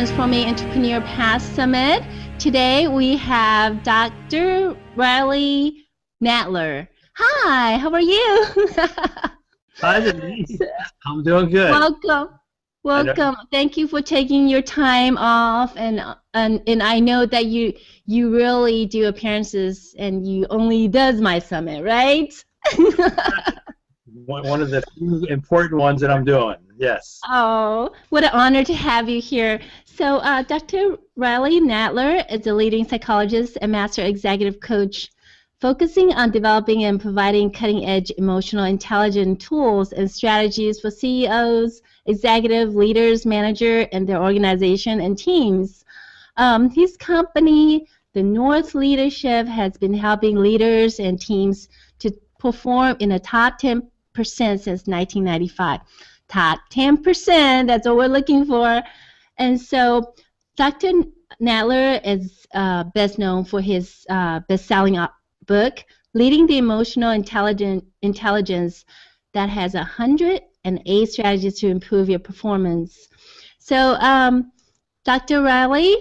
Transforming Entrepreneur Path Summit. Today we have Dr. Riley Nadler. Hi, how are you? Hi, Denise. I'm doing good. Welcome. Thank you for taking your time off, and I know that you really do appearances, and you only does my summit, right? One of the few important ones that I'm doing, yes. Oh, what an honor to have you here. So Dr. Riley Nadler is a leading psychologist and master executive coach focusing on developing and providing cutting-edge emotional intelligence tools and strategies for CEOs, executive leaders, managers, and their organization and teams. His company, the North Leadership, has been helping leaders and teams to perform in the top 10% since 1995. Top 10%, that's what we're looking for. And so Dr. Nadler is best known for his best-selling book, Leading the Emotional Intelligence, that has 108 strategies to improve your performance. So Dr. Riley,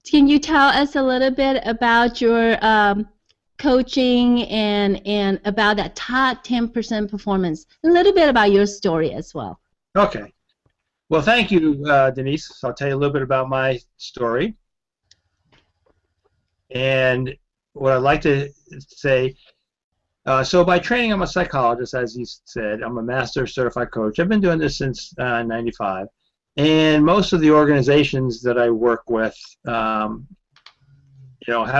can you tell us a little bit about your coaching and about that top 10% performance, a little bit about your story as well? Okay. Well, thank you, Denise. So I'll tell you a little bit about my story. And what I'd like to say, so by training, I'm a psychologist, as you said. I'm a master certified coach. I've been doing this since 95. And most of the organizations that I work with, have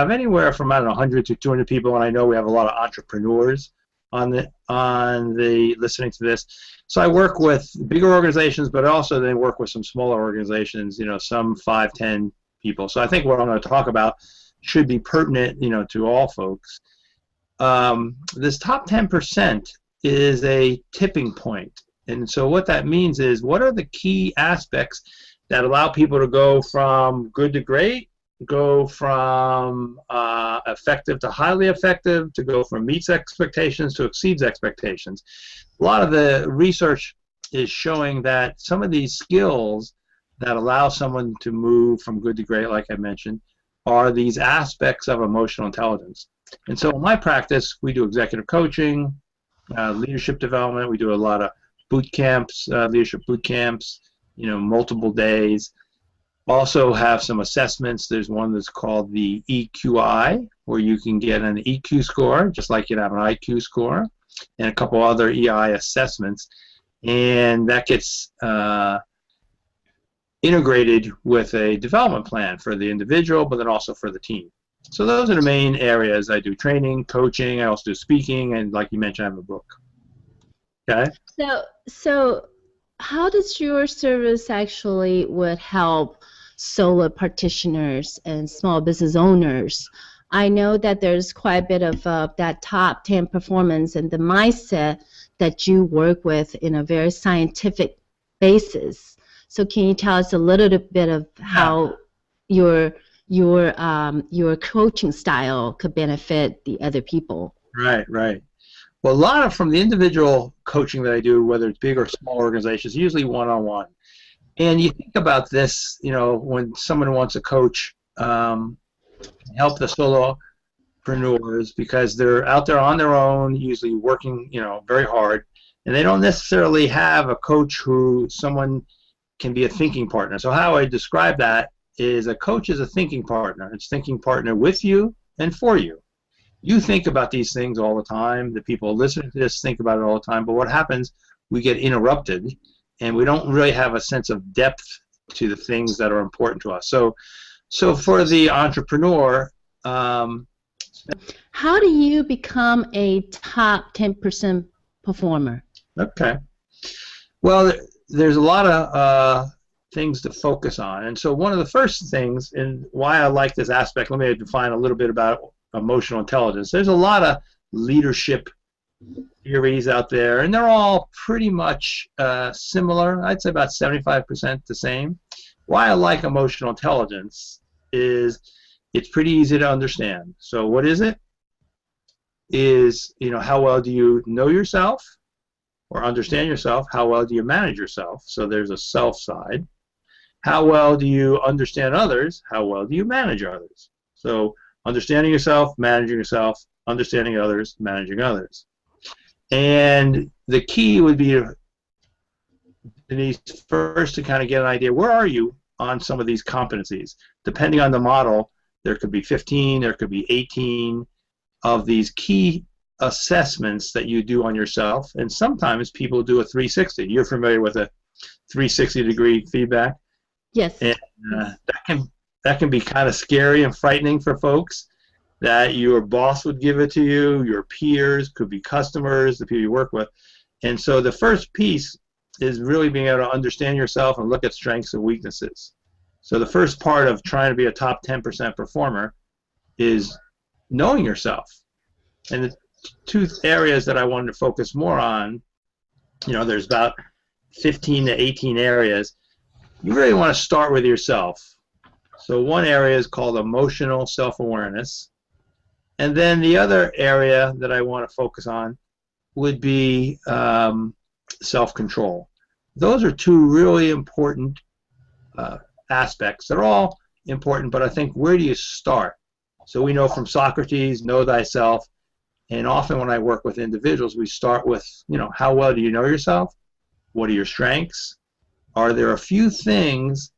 anywhere from, 100 to 200 people, and I know we have a lot of entrepreneurs on the listening to this. So I work with bigger organizations, but also they work with some smaller organizations, some 5, 10 people. So I think what I'm going to talk about should be pertinent, to all folks. This top 10% is a tipping point. And so what that means is, what are the key aspects that allow people to go from good to great, go from effective to highly effective, to go from meets expectations to exceeds expectations? A lot of the research is showing that some of these skills that allow someone to move from good to great, like I mentioned, are these aspects of emotional intelligence. And so in my practice, we do executive coaching, leadership development. We do a lot of boot camps, leadership boot camps, multiple days. Also have some assessments. There's one that's called the EQI, where you can get an EQ score, just like you'd have an IQ score, and a couple other EI assessments. And that gets integrated with a development plan for the individual, but then also for the team. So those are the main areas. I do training, coaching. I also do speaking, and like you mentioned, I have a book. Okay. So how does your service actually would help solo practitioners and small business owners? I know that there's quite a bit of that top 10 performance and the mindset that you work with in a very scientific basis. So can you tell us a little bit of how your coaching style could benefit the other people? Right. Well, a lot of from the individual coaching that I do, whether it's big or small organizations, usually one-on-one. And you think about this, when someone wants to coach, help the solopreneurs, because they're out there on their own, usually working, very hard, and they don't necessarily have a coach who someone can be a thinking partner. So how I describe that is a coach is a thinking partner. It's thinking partner with you and for you. You think about these things all the time. The people listening to this think about it all the time. But what happens, we get interrupted, and we don't really have a sense of depth to the things that are important to us. So for the entrepreneur, how do you become a top 10% performer? Okay. Well, there's a lot of things to focus on. And so one of the first things, and why I like this aspect, let me define a little bit about emotional intelligence. There's a lot of leadership theories out there, and they're all pretty much similar. I'd say about 75% the same. Why I like emotional intelligence is it's pretty easy to understand. So what is it? Is, how well do you know yourself or understand yourself? How well do you manage yourself? So there's a self side. how well do you understand others? How well do you manage others? So understanding yourself, understanding others, managing others. And the key would be, Denise, first to kind of get an idea, where are you on some of these competencies? Depending on the model, there could be 15, there could be 18 of these key assessments that you do on yourself. And sometimes people do a 360. You're familiar with a 360-degree feedback? Yes. And that can be kind of scary and frightening for folks, that your boss would give it to you, your peers, could be customers, the people you work with. And so the first piece is really being able to understand yourself and look at strengths and weaknesses. So the first part of trying to be a top 10% performer is knowing yourself. And the two areas that I wanted to focus more on, there's about 15 to 18 areas. You really want to start with yourself. So one area is called emotional self-awareness. And then the other area that I want to focus on would be self-control. Those are two really important aspects. They're all important, but I think, where do you start? So we know from Socrates, know thyself, and often when I work with individuals, we start with, how well do you know yourself? What are your strengths? Are there a few things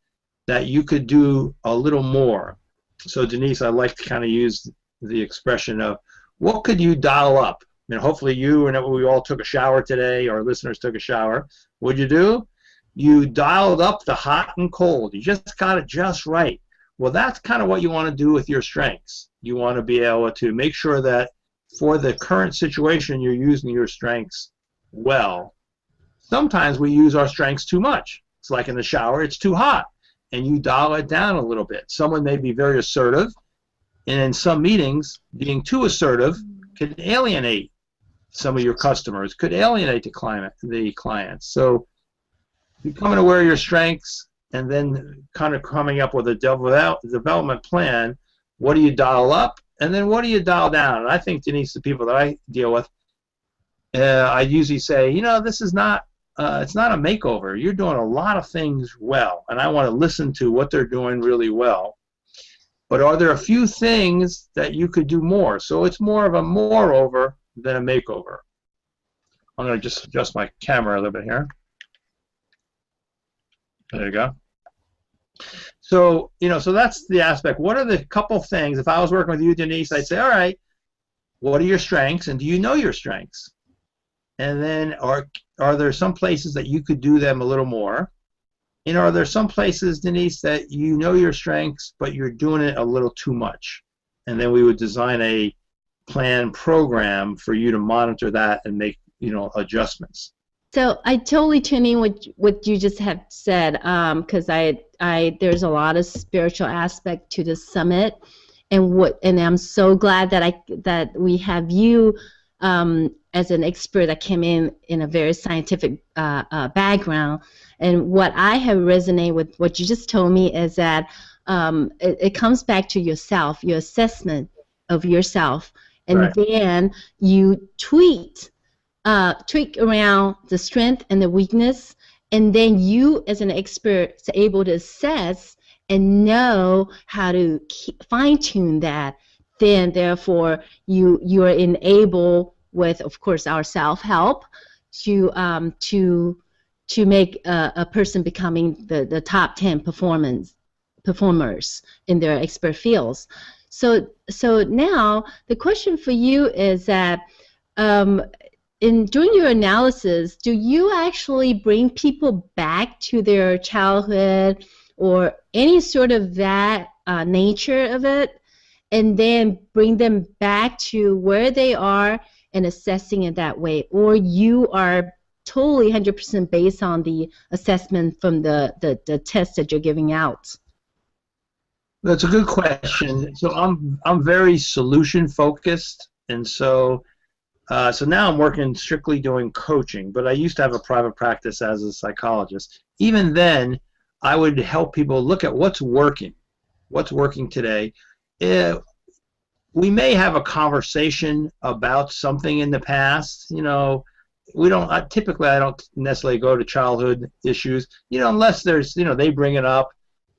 that you could do a little more? So Denise, I like to kind of use the expression of, what could you dial up? Hopefully you and we all took a shower today, our listeners took a shower. What'd you do? You dialed up the hot and cold. You just got it just right. Well, that's kind of what you want to do with your strengths. You want to be able to make sure that for the current situation, you're using your strengths well. Sometimes we use our strengths too much. It's like in the shower, it's too hot, and you dial it down a little bit. Someone may be very assertive, and in some meetings, being too assertive could alienate some of your customers, could alienate the clients. So becoming aware of your strengths, and then kind of coming up with a development plan. What do you dial up, and then what do you dial down? And I think, Denise, the people that I deal with, I usually say, this is not, it's not a makeover. You're doing a lot of things well, and I want to listen to what they're doing really well. But are there a few things that you could do more? So it's more of a moreover than a makeover. I'm going to just adjust my camera a little bit here. There you go. So, so that's the aspect. What are the couple things, if I was working with you, Denise, I'd say, all right, what are your strengths, and do you know your strengths? And then are there some places that you could do them a little more? And are there some places, Denise, that you know your strengths, but you're doing it a little too much? And then we would design a plan program for you to monitor that and make, adjustments. So I totally tune in what you just have said, because there's a lot of spiritual aspect to the summit, and I'm so glad that we have you as an expert that came in a very scientific background. And what I have resonated with what you just told me is that it comes back to yourself, your assessment of yourself, and right. Then you tweak around the strength and the weakness, and then you as an expert are able to assess and know how to fine-tune that. Then therefore you are enabled with, of course, our self-help to make a person becoming the top 10 performers in their expert fields. So now the question for you is that in doing your analysis, do you actually bring people back to their childhood or any sort of that nature of it, and then bring them back to where they are and assessing it that way? Or you are totally 100% based on the assessment from the test that you're giving out? That's a good question. So I'm very solution focused, and so now I'm working strictly doing coaching, but I used to have a private practice as a psychologist. Even then, I would help people look at what's working today. We may have a conversation about something in the past, we don't typically I don't necessarily go to childhood issues, unless there's, they bring it up,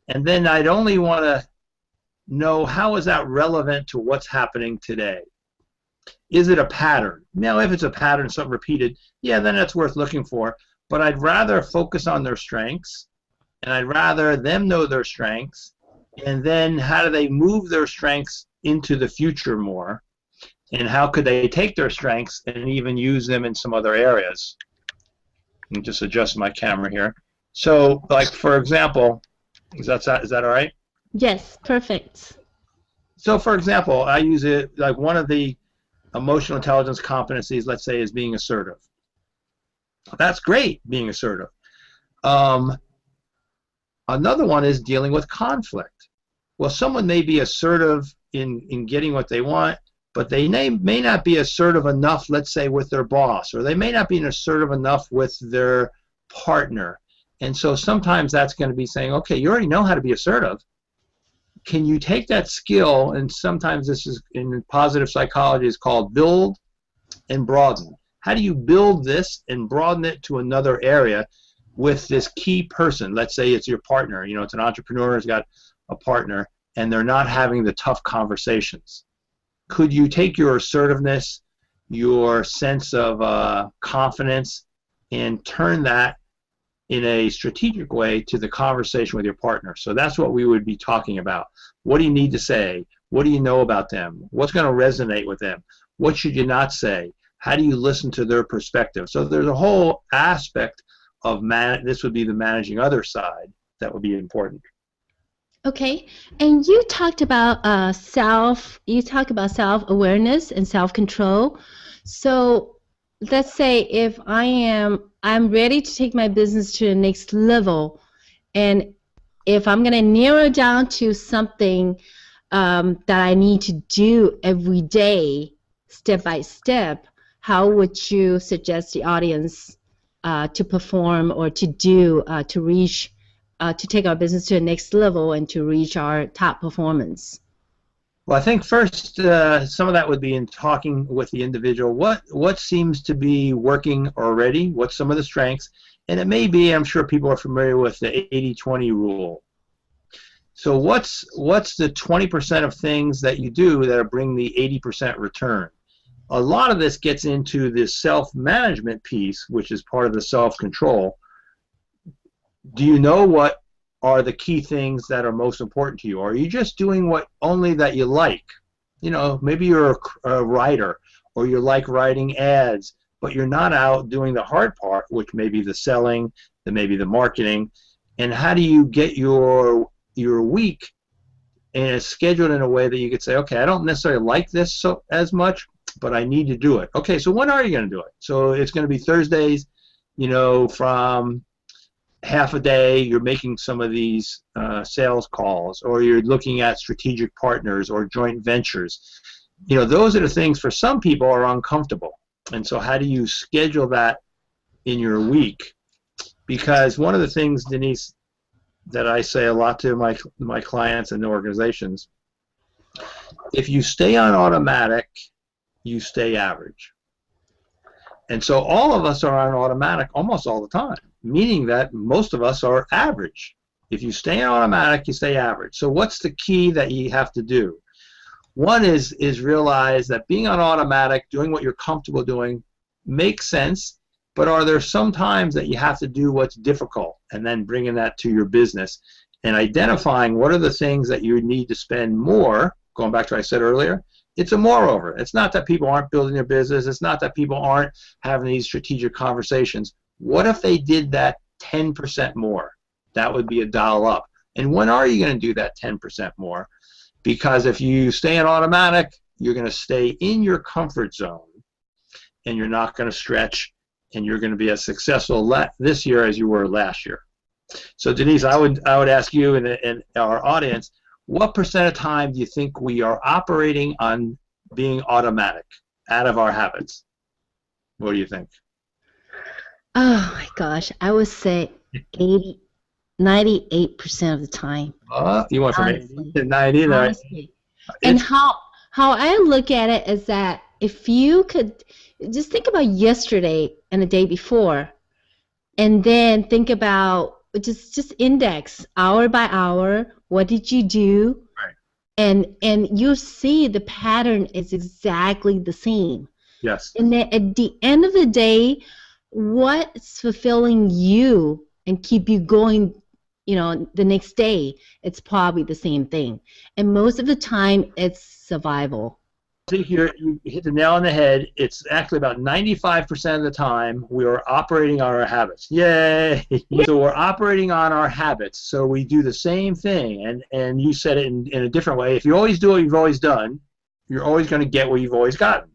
and then I'd only want to know how is that relevant to what's happening today. Is it a pattern? Now, if it's a pattern, something repeated, yeah, then that's worth looking for. But I'd rather focus on their strengths, and I'd rather them know their strengths, and then how do they move their strengths into the future more, and how could they take their strengths and even use them in some other areas. Let me just adjust my camera here. So, like, for example, is that all right? Yes, perfect. So, for example, I use it, like, one of the emotional intelligence competencies, let's say, is being assertive. That's great, being assertive. Another one is dealing with conflict. Well, someone may be assertive in getting what they want, but they may not be assertive enough, let's say, with their boss, or they may not be assertive enough with their partner. And so sometimes that's going to be saying, okay, you already know how to be assertive. Can you take that skill, and sometimes this is in positive psychology is called build and broaden. How do you build this and broaden it to another area with this key person? Let's say it's your partner. It's an entrepreneur who's got a partner, and they're not having the tough conversations. Could you take your assertiveness, your sense of confidence, and turn that in a strategic way to the conversation with your partner? So that's what we would be talking about. What do you need to say? What do you know about them? What's going to resonate with them? What should you not say? How do you listen to their perspective? So there's a whole aspect of this would be the managing other side that would be important. Okay, and you talked about self-awareness and self-control. So let's say if I'm ready to take my business to the next level, and if I'm going to narrow down to something that I need to do every day, step by step, how would you suggest the audience to perform or to do to reach, to take our business to the next level and to reach our top performance? Well, I think first some of that would be in talking with the individual. What seems to be working already? What's some of the strengths? And it may be, I'm sure people are familiar with the 80-20 rule. So what's the 20% of things that you do that bring the 80% return? A lot of this gets into the self-management piece, which is part of the self-control. Do you know what are the key things that are most important to you? Or are you just doing what only that you like? Maybe you're a writer, or you like writing ads, but you're not out doing the hard part, which may be the selling, maybe the marketing. And how do you get your week and scheduled in a way that you could say, okay, I don't necessarily like this as much, but I need to do it. Okay, so when are you going to do it? So it's going to be Thursdays, from half a day you're making some of these sales calls, or you're looking at strategic partners or joint ventures. Those are the things for some people are uncomfortable. And so how do you schedule that in your week? Because one of the things, Denise, that I say a lot to my clients and organizations, if you stay on automatic, you stay average. And so all of us are on automatic almost all the time, meaning that most of us are average. If you stay on automatic, you stay average. So what's the key that you have to do? One is realize that being on automatic, doing what you're comfortable doing, makes sense, but are there some times that you have to do what's difficult, and then bringing that to your business and identifying what are the things that you need to spend more, going back to what I said earlier. It's a moreover. It's not that people aren't building their business. It's not that people aren't having these strategic conversations. What if they did that 10% more? That would be a dial up. And when are you going to do that 10% more? Because if you stay in automatic, you're going to stay in your comfort zone, and you're not going to stretch, and you're going to be as successful this year as you were last year. So Denise, I would ask you and our audience, what percent of time do you think we are operating on being automatic, out of our habits? What do you think? Oh my gosh, I would say 98% of the time. You went from Honestly. 80 to 90. Honestly. And how I look at it is that if you could just think about yesterday and the day before, and then think about just index hour by hour, what did you do? Right. And you see the pattern is exactly the same. Yes. And then at the end of the day, what's fulfilling you and keep you going, the next day, it's probably the same thing. And most of the time, it's survival. I think you hit the nail on the head. It's actually about 95% of the time we are operating on our habits. Yay! So we're operating on our habits. So we do the same thing. And you said it in a different way. If you always do what you've always done, you're always going to get what you've always gotten.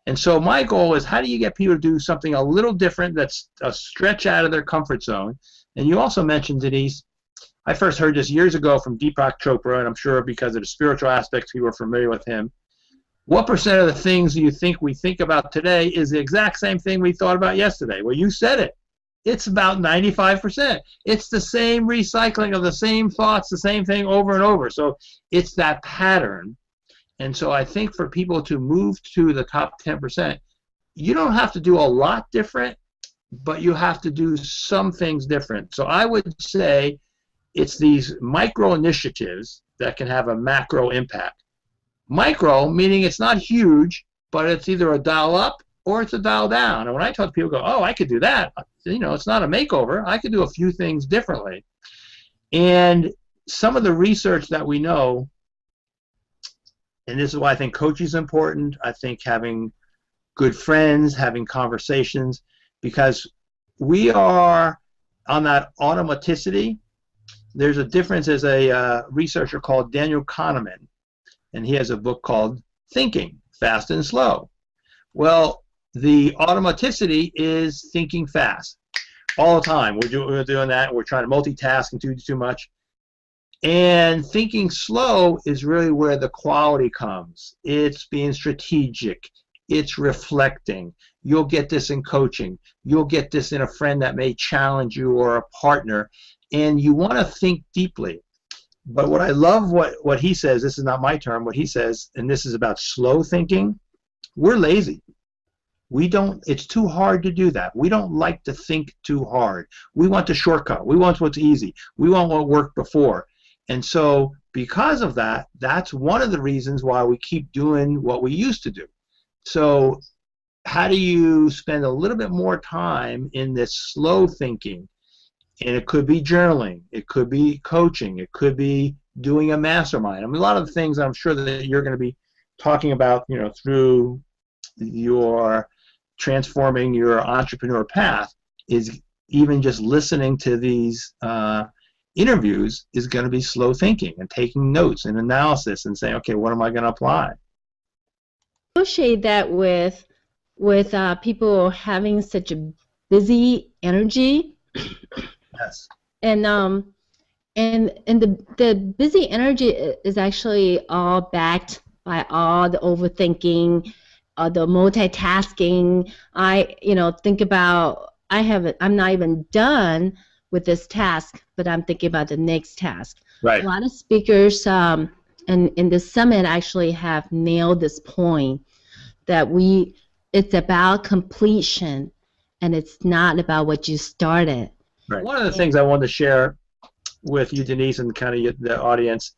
And so my goal is, how do you get people to do something a little different that's a stretch out of their comfort zone? And you also mentioned, Denise, I first heard this years ago from Deepak Chopra, and I'm sure because of the spiritual aspects, people are familiar with him. What percent of the things you think we think about today is the exact same thing we thought about yesterday? Well, you said it. It's about 95%. It's the same recycling of the same thoughts, the same thing over and over. So it's that pattern. And so I think for people to move to the top 10%, you don't have to do a lot different, but you have to do some things different. So I would say it's these micro initiatives that can have a macro impact. Micro, meaning it's not huge, but it's either a dial up or it's a dial down. And when I talk to people, oh, I could do that. It's not a makeover. I could do a few things differently. And some of the research that we know, and this is why I think coaching is important. I think having good friends, having conversations, because we are on that automaticity. There's a difference. There's a researcher called Daniel Kahneman, and he has a book called Thinking, Fast and Slow. Well, the automaticity is thinking fast all the time. We're doing that. We're trying to multitask and do too much. And thinking slow is really where the quality comes. It's being strategic. It's reflecting. You'll get this in coaching. You'll get this in a friend that may challenge you or a partner. And you want to think deeply. But what I love what he says, this is not my term, what he says, and this is about slow thinking, we're lazy. It's too hard to do that. We don't like to think too hard. We want the shortcut. We want what's easy. We want what worked before. And so because of that, that's one of the reasons why we keep doing what we used to do. So how do you spend a little bit more time in this slow thinking? And it could be journaling. It could be coaching. It could be doing a mastermind. I mean, a lot of the things I'm sure that you're going to be talking about, through your transforming your entrepreneur path, is even just listening to these interviews is going to be slow thinking and taking notes and analysis and saying, okay, what am I going to apply? Associate that with people having such a busy energy. Yes. And the busy energy is actually all backed by all the overthinking, the multitasking. Think about, I'm not even done with this task, but I'm thinking about the next task. Right. A lot of speakers in this summit actually have nailed this point that it's about completion and it's not about what you started. Right. One of the things I wanted to share with you, Denise, and kind of the audience,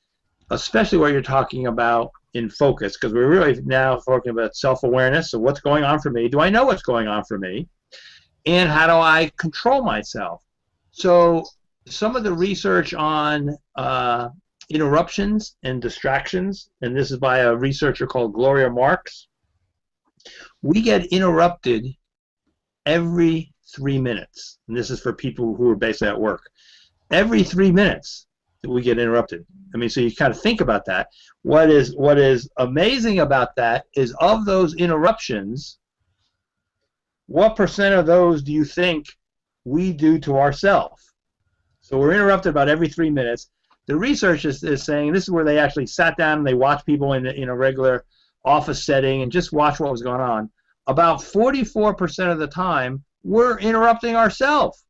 especially what you're talking about in focus, because we're really now talking about self-awareness. So what's going on for me? Do I know what's going on for me? And how do I control myself? So some of the research on interruptions and distractions, and this is by a researcher called Gloria Marx, we get interrupted every 3 minutes. And this is for people who are basically at work. Every 3 minutes we get interrupted. I mean, so you kind of think about that. What is amazing about that is, of those interruptions, what percent of those do you think we do to ourselves? So we're interrupted about every 3 minutes. The research is saying, this is where they actually sat down and they watched people in a regular office setting and just watched what was going on. About 44% of the time, we're interrupting ourselves.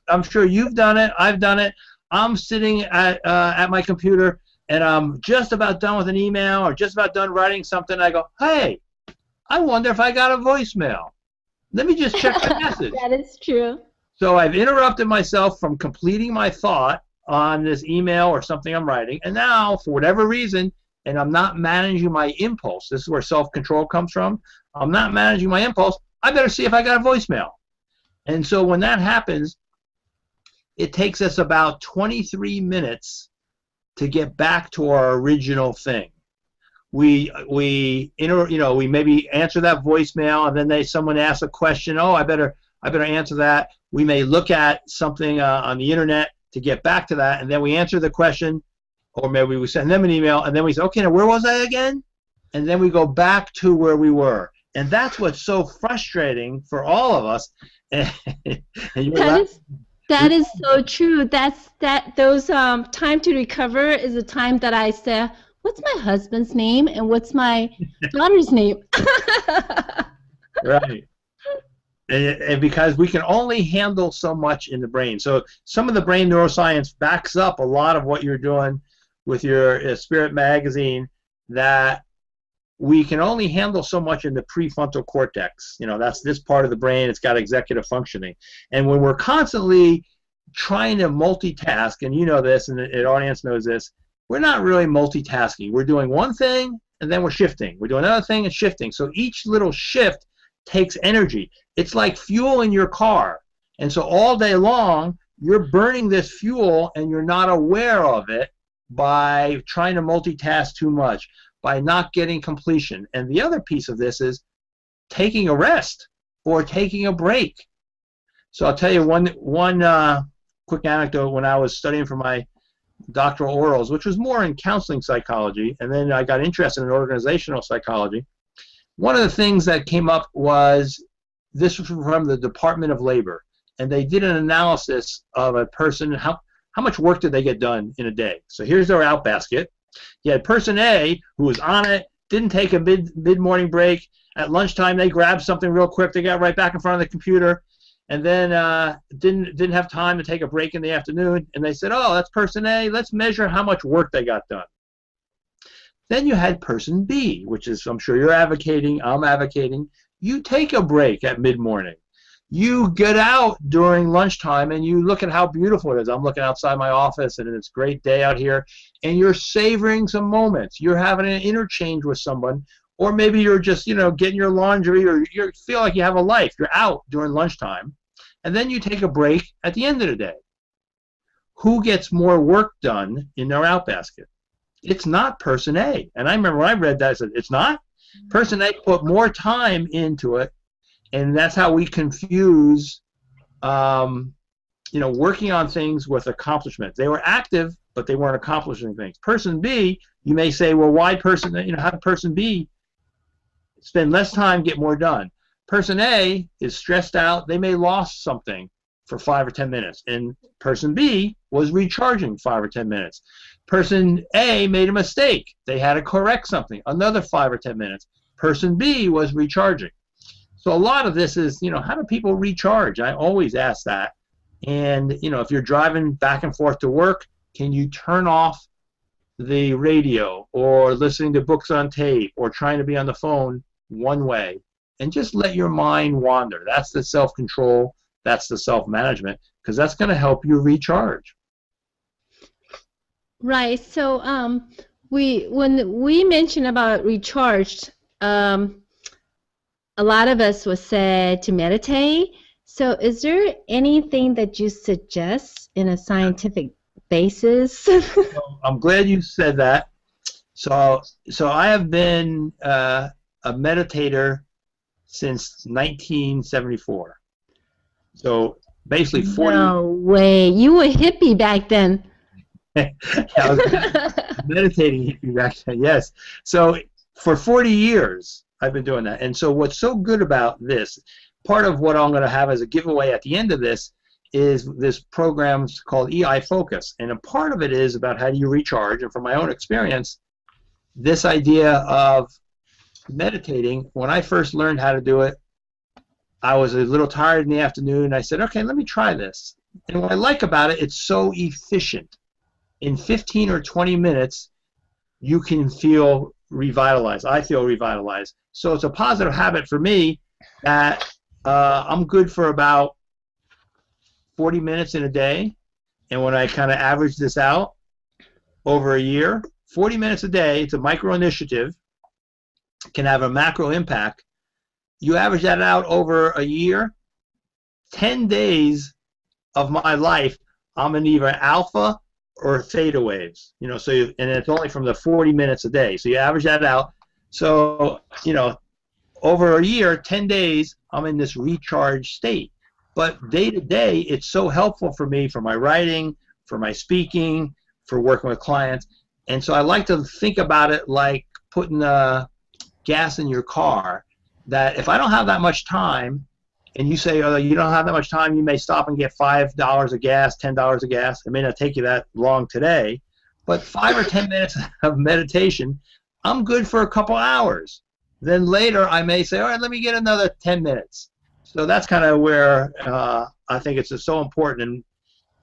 I'm sure you've done it. I've done it. I'm sitting at my computer and I'm just about done with an email or just about done writing something. I go, hey, I wonder if I got a voicemail. Let me just check my message. That is true. So I've interrupted myself from completing my thought on this email or something I'm writing, and now, for whatever reason, and I'm not managing my impulse, this is where self-control comes from, I'm not managing my impulse, I better see if I got a voicemail. And so when that happens, it takes us about 23 minutes to get back to our original thing. We maybe answer that voicemail, and then someone asks a question. Oh, I better answer that. We may look at something on the internet to get back to that, and then we answer the question, or maybe we send them an email, and then we say, okay, now where was I again? And then we go back to where we were, and that's what's so frustrating for all of us. That is so true. Those time to recover is a time that I say, what's my husband's name and what's my daughter's name? Right. And because we can only handle so much in the brain. So some of the brain neuroscience backs up a lot of what you're doing with your Spirit magazine, that we can only handle so much in the prefrontal cortex. That's this part of the brain. It's got executive functioning. And when we're constantly trying to multitask, and you know this, and the audience knows this, we're not really multitasking. We're doing one thing, and then we're shifting. We're doing another thing and shifting. So each little shift takes energy. It's like fuel in your car. And so all day long, you're burning this fuel, and you're not aware of it by trying to multitask too much, by not getting completion. And the other piece of this is taking a rest or taking a break. So I'll tell you one quick anecdote. When I was studying for my doctoral orals, which was more in counseling psychology, and then I got interested in organizational psychology, one of the things that came up was, this was from the Department of Labor, and they did an analysis of a person, how much work did they get done in a day. So here's their out basket. You had person A, who was on it, didn't take a mid-morning break. At lunchtime, they grabbed something real quick. They got right back in front of the computer, and then didn't have time to take a break in the afternoon. And they said, oh, that's person A. Let's measure how much work they got done. Then you had person B, which is, I'm sure you're advocating, I'm advocating. You take a break at mid-morning. You get out during lunchtime and you look at how beautiful it is. I'm looking outside my office and it's a great day out here, and you're savoring some moments. You're having an interchange with someone, or maybe you're just, getting your laundry, or you feel like you have a life. You're out during lunchtime, and then you take a break at the end of the day. Who gets more work done in their out basket? It's not person A. And I remember when I read that, I said, it's not? Person A put more time into it. And that's how we confuse, working on things with accomplishment. They were active, but they weren't accomplishing things. Person B, you may say, well, why person? How did person B spend less time, get more done? Person A is stressed out. They may lost something for 5 or 10 minutes, and person B was recharging 5 or 10 minutes. Person A made a mistake. They had to correct something. Another 5 or 10 minutes. Person B was recharging. So a lot of this is, how do people recharge? I always ask that. And, if you're driving back and forth to work, can you turn off the radio, or listening to books on tape, or trying to be on the phone one way, and just let your mind wander? That's the self-control. That's the self-management, because that's going to help you recharge. Right. So when we mention about recharged, a lot of us would say to meditate. So is there anything that you suggest in a scientific basis? I'm glad you said that. So I have been a meditator since 1974. So basically 40. No way. You were hippie back then. I was meditating hippie back then, yes. So for 40 years, I've been doing that. And so what's so good about this, part of what I'm going to have as a giveaway at the end of this, is this program called EI Focus. And a part of it is about how do you recharge. And from my own experience, this idea of meditating, when I first learned how to do it, I was a little tired in the afternoon. I said, okay, let me try this. And what I like about it, it's so efficient. In 15 or 20 minutes, you can feel revitalized. I feel revitalized. So it's a positive habit for me that I'm good for about 40 minutes in a day. And when I kind of average this out over a year, 40 minutes a day, it's a micro initiative, can have a macro impact. You average that out over a year, 10 days of my life, I'm in either alpha or theta waves. And it's only from the 40 minutes a day. So you average that out. So, over a year, 10 days, I'm in this recharged state. But day to day, it's so helpful for me, for my writing, for my speaking, for working with clients. And so I like to think about it like putting gas in your car, that if I don't have that much time, and you say, oh, you don't have that much time, you may stop and get $5 of gas, $10 of gas. It may not take you that long today, but 5 or 10 minutes of meditation, I'm good for a couple hours. Then later I may say, all right, let me get another 10 minutes. So that's kind of where I think it's just so important.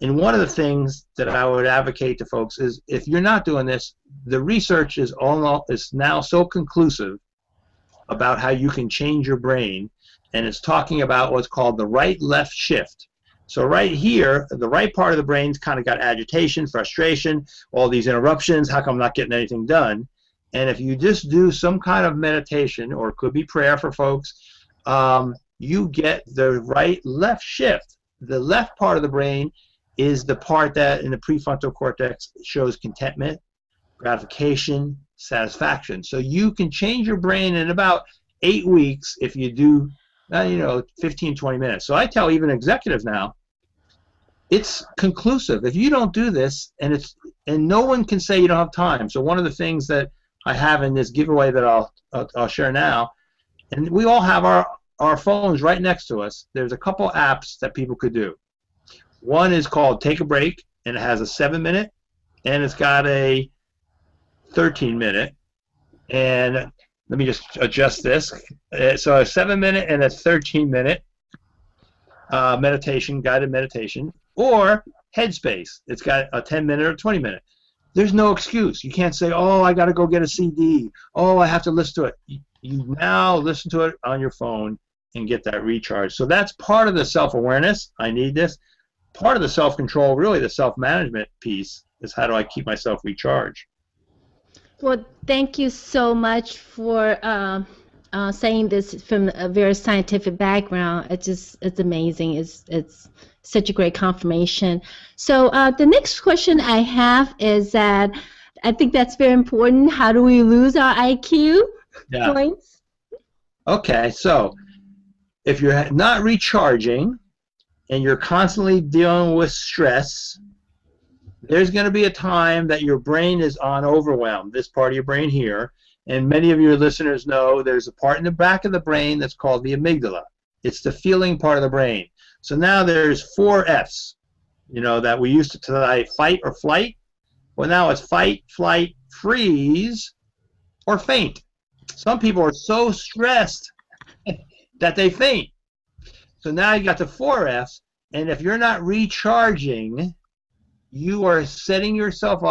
And one of the things that I would advocate to folks is, if you're not doing this, the research is now so conclusive about how you can change your brain, and it's talking about what's called the right-left shift. So right here, the right part of the brain's kind of got agitation, frustration, all these interruptions, how come I'm not getting anything done? And if you just do some kind of meditation, or it could be prayer for folks, you get the right-left shift. The left part of the brain is the part that in the prefrontal cortex shows contentment, gratification, satisfaction. So you can change your brain in about 8 weeks if you do 15, 20 minutes. So I tell even executives now, it's conclusive. If you don't do this, and no one can say you don't have time. So one of the things that I have in this giveaway that I'll share now, and we all have our phones right next to us. There's a couple apps that people could do. One is called Take a Break, and it has a 7-minute, and it's got a 13-minute. And let me just adjust this. So a 7-minute and a 13-minute meditation, guided meditation, or Headspace. It's got a 10-minute or 20-minute. There's no excuse. You can't say, oh, I got to go get a CD. Oh, I have to listen to it. You now listen to it on your phone and get that recharge. So that's part of the self-awareness. I need this. Part of the self-control, really the self-management piece, is how do I keep myself recharged. Well, thank you so much for saying this from a very scientific background. It's amazing. It's such a great confirmation. So the next question I have is that I think that's very important. How do we lose our IQ points? Okay, so if you're not recharging and you're constantly dealing with stress, there's going to be a time that your brain is on overwhelm, this part of your brain here. And many of your listeners know there's a part in the back of the brain that's called the amygdala. It's the feeling part of the brain. So now there's 4 F's, that we used to tonight, fight or flight. Well, now it's fight, flight, freeze, or faint. Some people are so stressed that they faint. So now you got the 4 F's, and if you're not recharging, you are setting yourself up